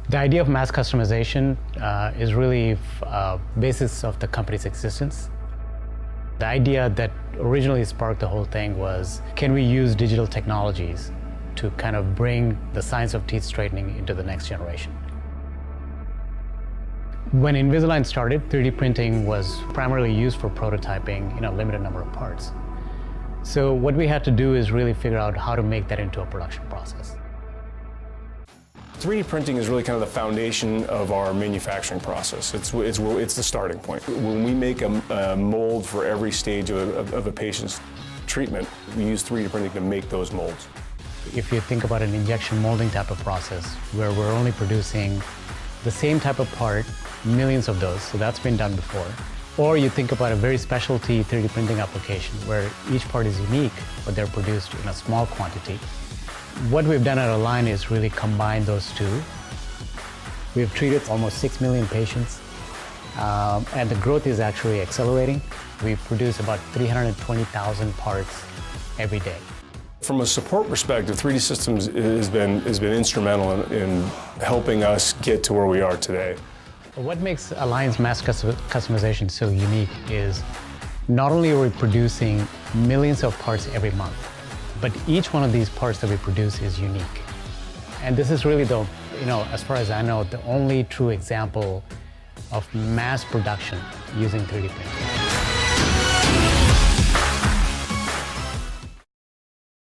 The idea of mass customization is really basis of the company's existence. The idea that originally sparked the whole thing was, can we use digital technologies to kind of bring the science of teeth straightening into the next generation? When Invisalign started, 3D printing was primarily used for prototyping in a limited number of parts. So what we had to do is really figure out how to make that into a production process. 3D printing is really kind of the foundation of our manufacturing process. It's the starting point. When we make a mold for every stage of a patient's treatment, we use 3D printing to make those molds. If you think about an injection molding type of process, where we're only producing the same type of part, millions of those, so that's been done before. Or you think about a very specialty 3D printing application where each part is unique, but they're produced in a small quantity. What we've done at Align is really combine those two. We've treated almost 6 million patients, and the growth is actually accelerating. We produce about 320,000 parts every day. From a support perspective, 3D Systems has been instrumental in helping us get to where we are today. What makes Align's mass customization so unique is not only are we producing millions of parts every month, but each one of these parts that we produce is unique. And this is really the, as far as I know, the only true example of mass production using 3D printing.